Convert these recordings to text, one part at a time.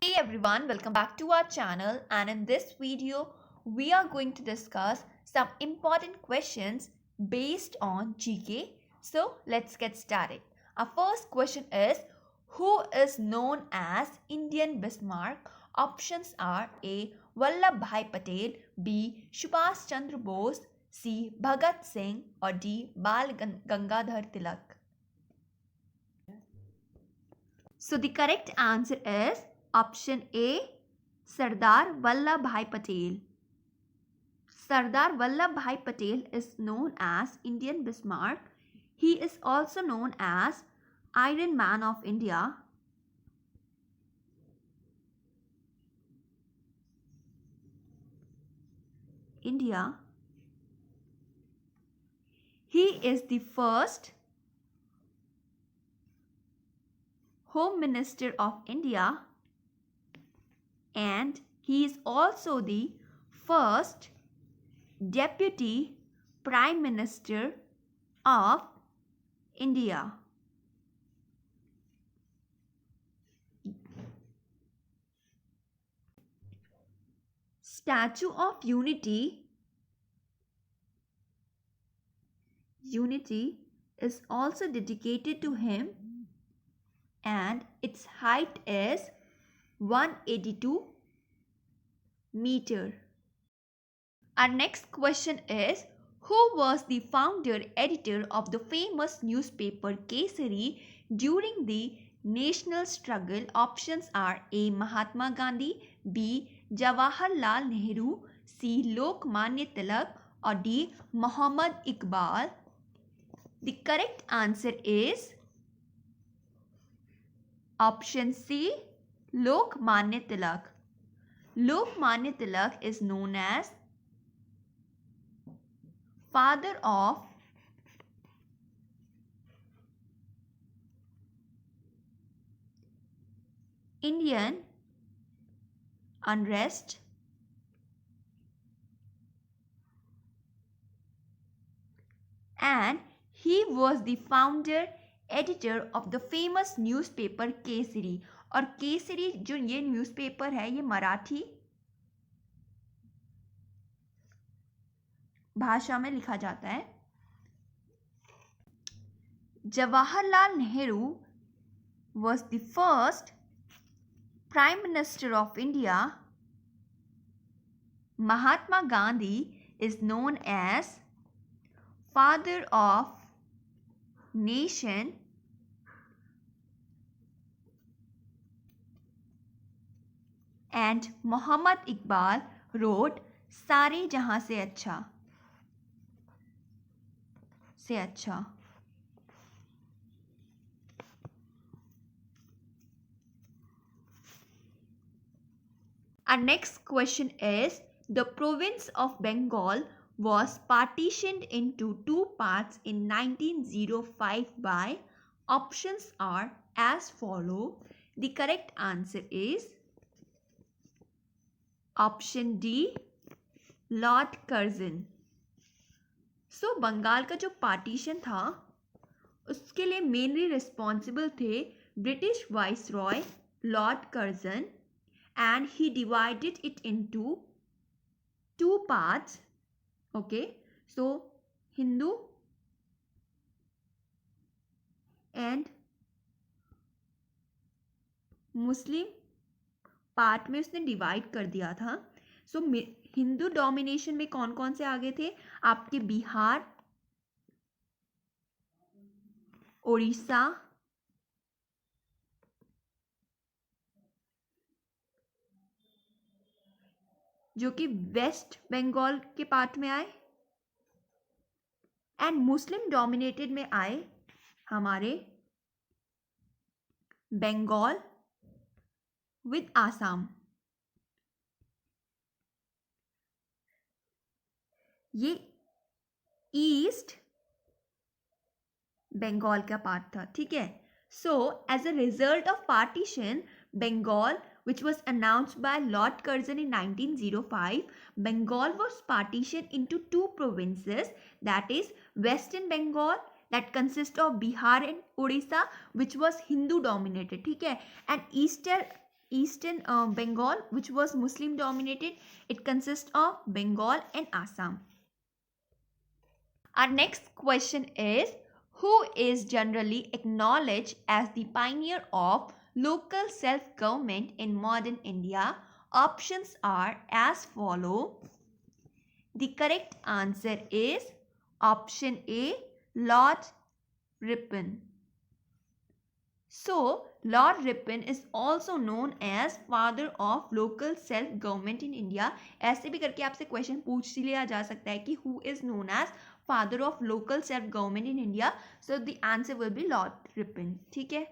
Hey everyone, welcome back to our channel, and in this video we are going to discuss some important questions based on GK. So let's get started. Our first question is, who is known as Indian Bismarck? Options are A. Vallabhbhai Patel, B. Subhash Chandra Bose, C. Bhagat Singh, or D. Bal Gangadhar Tilak. So the correct answer is option A, Sardar Vallabhbhai Patel. Sardar Vallabhbhai Patel is known as Indian Bismarck. He is also known as Iron Man of India. He is the first Home Minister of India, and he is also the first Deputy Prime Minister of India. Statue of Unity is also dedicated to him, and its height is 182 meter. Our next question is, who was the founder editor of the famous newspaper Kesari during the national struggle? Options are A. Mahatma Gandhi, B. Jawaharlal Nehru, C. Lokmanya Tilak, or D. Muhammad Iqbal. The correct answer is option C, Lokmanya Tilak. Lokmanya Tilak is known as father of Indian unrest, and he was the founder editor of the famous newspaper Kesari. और केसरी जो ये newspaper है ये मराठी भाषा में लिखा जाता है. Jawaharlal Nehru was the first Prime Minister of India. Mahatma Gandhi is known as father of nation, and Muhammad Iqbal wrote सारे जहां से अच्छा. Our next question is, the province of Bengal was partitioned into two parts in 1905 by. Options are as follow. The correct answer is option D, Lord Curzon. So Bengal का जो partition था उसके लिए mainly responsible थे British viceroy Lord Curzon, and he divided it into two parts. Okay, so Hindu and Muslim part में उसने divide कर दिया था. सो हिंदू डोमिनेशन में कौन कौन से आगे थे आपके? बिहार, उड़ीसा, जो कि वेस्ट बंगाल के पार्ट में आए, एंड मुस्लिम डोमिनेटेड में आए हमारे बंगाल विद आसाम. ये ईस्ट बंगाल का पार्ट था. ठीक है. So as a result of partition, Bengal, which was announced by Lord Curzon in 1905, Bengal was partitioned into two provinces, that is Western Bengal, that consists of Bihar and Odisha, which was Hindu dominated. ठीक है. And Eastern Bengal, which was Muslim dominated. It consists of Bengal and Assam. Our next question is, who is generally acknowledged as the pioneer of local self-government in modern India? Options are as follow. The correct answer is option A, Lord Ripon. So, Lord Ripon is also known as father of local self-government in India. ऐसे भी करके आपसे question पूछ लिया जा सकता है कि who is known as father of local self-government in India? So, the answer will be Lord Ripon. ठीक है?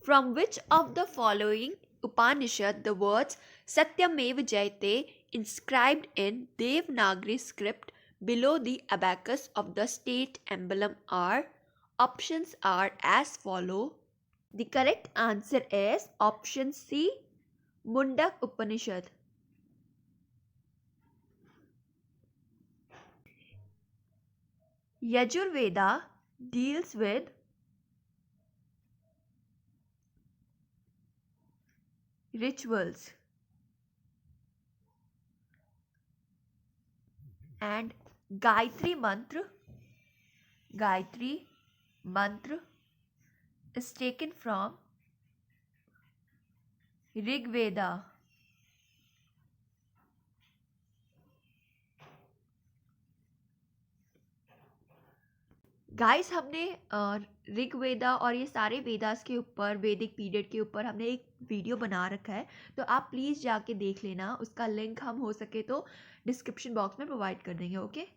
From which of the following Upanishad the words Satyamev Jayate inscribed in Devanagari script below the abacus of the state emblem are? Options are as follow. The correct answer is option C, Mundak Upanishad. Yajurveda deals with rituals and Gayatri mantra is taken from Rig Veda. Guys हमने ऋग वेदा और ये सारे वेदास के ऊपर वैदिक period के ऊपर हमने एक वीडियो बना रखा है, तो आप प्लीज़ जाके देख लेना. उसका लिंक हम हो सके तो डिस्क्रिप्शन बॉक्स में प्रोवाइड कर देंगे. Okay.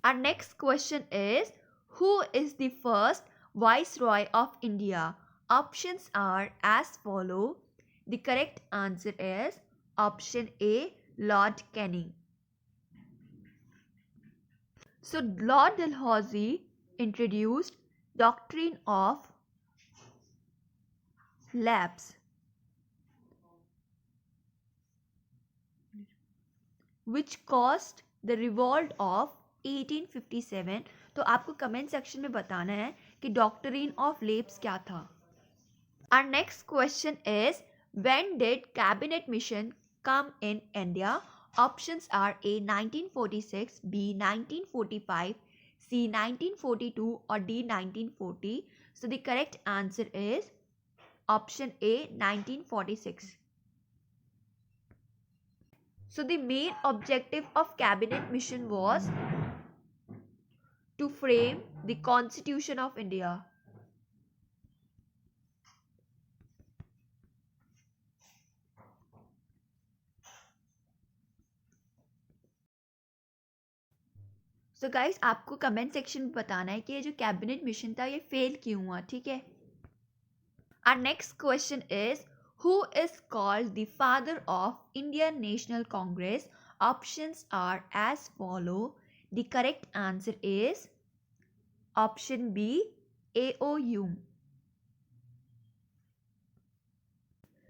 Our next question is, who is the first viceroy of India? Options are as follow. The correct answer is option A, Lord Canning. So Lord Dalhousie introduced doctrine of lapse, which caused the revolt of 1857. तो आपको comment section में बताना है कि doctrine of lapse क्या था. Our next question is, when did cabinet mission come in India? Options are A 1946, B 1945, C 1942 or D 1940. So the correct answer is option A 1946. So the main objective of cabinet mission was to frame the Constitution of India. So guys आपको comment section में बताना है कि ये जो cabinet mission था ये fail क्यों हुआ. ठीक है. Our next question is, who is called the father of Indian National Congress? Options are as follow. The correct answer is option B, AOU.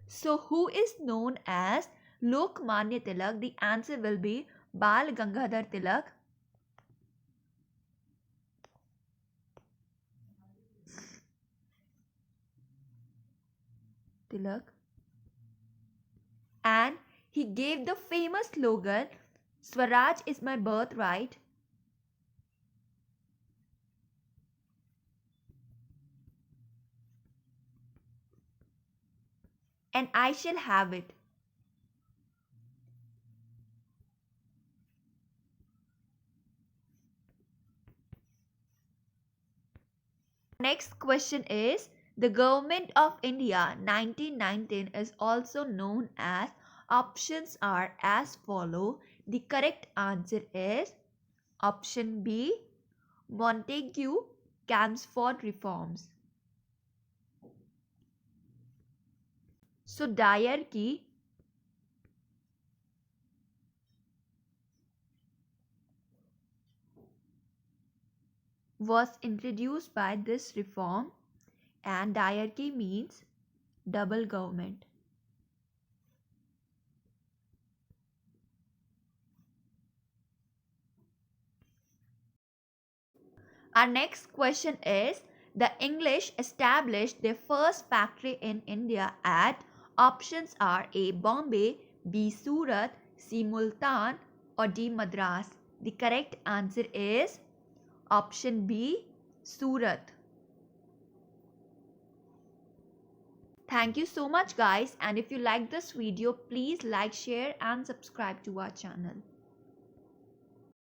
So who is known as Lokmanya Tilak? The answer will be Bal Gangadhar Tilak. And he gave the famous slogan, Swaraj is my birthright. And I shall have it. Next question is, the Government of India 1919 is also known as. Options are as follow. The correct answer is option B, Montague Chelmsford reforms. So Dyarchy was introduced by this reform, and Dyarchy means double government. Our next question is, The English established their first factory in India at? Options are A. Bombay, B. Surat, C. Multan, or D. Madras. The correct answer is option B. Surat. Thank you so much guys, and if you like this video, please like, share and subscribe to our channel.